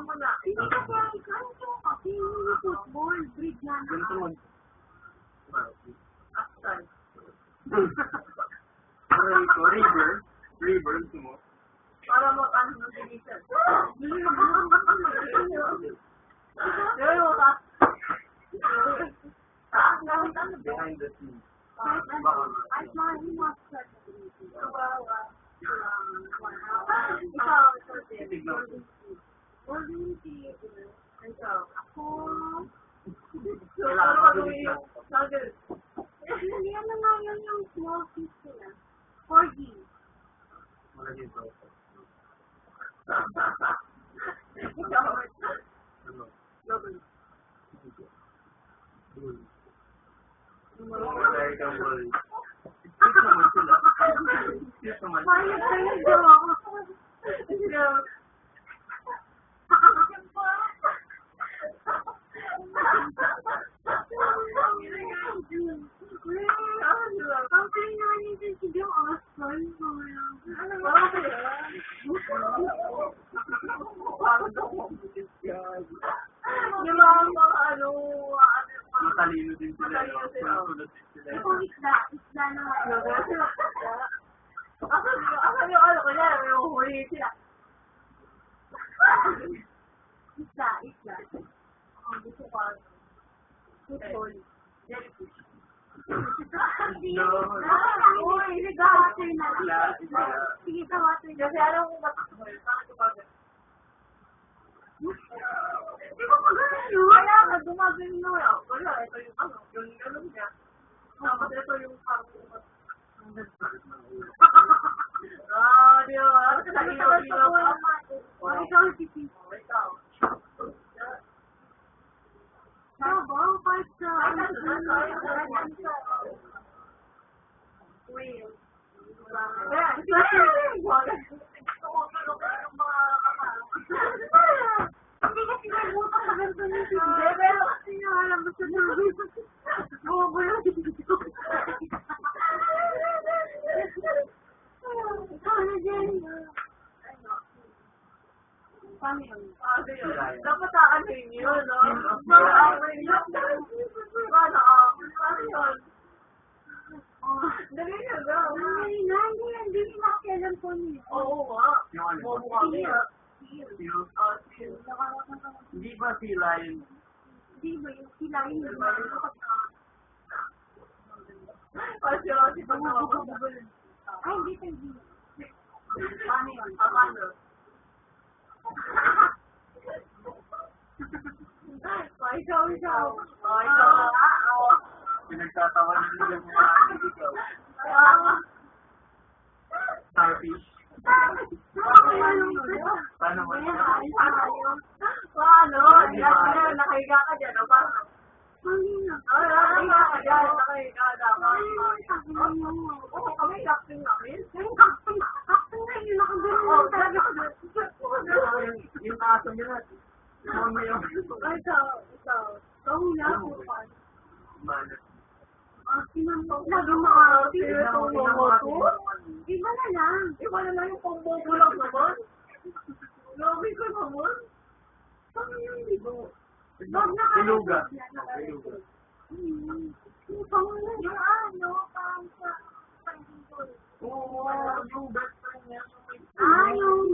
mo na. Hindi kasi, ano kasi, hindi football, breed na na. Ganito mo. Action. River, gusto mo. Para mo, ano mo dinisan. Yun mo ka. Behind the scenes. At mga imaster. Ikaw, Golden Tea. ikaw. Ako, Kailangan mabilis lang. Nugget. hindi ano nga yun yung small fish nila. Corgi. Malagay ito. Ikaw. Ano? Nugget. Bull. American Bull. Cute naman sila. Cute naman sila. Quiet kayo, Jo. Ikaw. Ang pinangalan niya si Jo Oscar. Ano ba? Yung mga ano, Matalino din sila. Matalino sila. Sunod din sila. Ito isda na nga. Asan yung ano ko niya, yung huli sila. Isda. Ang gusto ko ano. Football. Jellyfish. Uy, nag-water na lang. Sige, sa-water na. Kasi alam ko matakbo yun. Bakit ko bagay? Di ba magaling yun? Kaya nga, gumagano na wala. Wala, ito yung ano, yung ganun niya. Tapos ito yung parang di ba? Ano ka sa ilaw-ilaw pa? Ikaw, si Ikaw. Sabaw, pasta. Wheel. Kaya, Hindi kasi may buta sa ganito niya. Hindi, pero kasi nga alam mo sa nervous. Bumabula si Tito. Ikaw na dyan. Paano yun? dapat ano yun, no? Paano yun? Dali na, go. Hindi nakialam ko niya. Oo nga. Yung ano? Bobo kami. Seal. Seal. Hindi ba si Lion? Hindi ba yung sila yun? Kasi pag Bumabugabugol. Ay, hindi pa hindi. paano yun? Paano? Ikaw. Ikaw. Pinagtatawa nila yung mga ikaw. Starfish. Paano mo yun? Paano? Nakahiga ka dyan, o paano? Nakahiga ka dyan, nakahiga dapat. Oo, kami captain namin. Yung aso nila. Mamaya. Ikaw. Kahula ko pa. Malas. Lagi makakapit. Iba na lang yung pangbobo lang naman. Grabe ka naman. Paano yung libo? Beluga. Yung ano, parang sa Oo, yung best friend niya. yung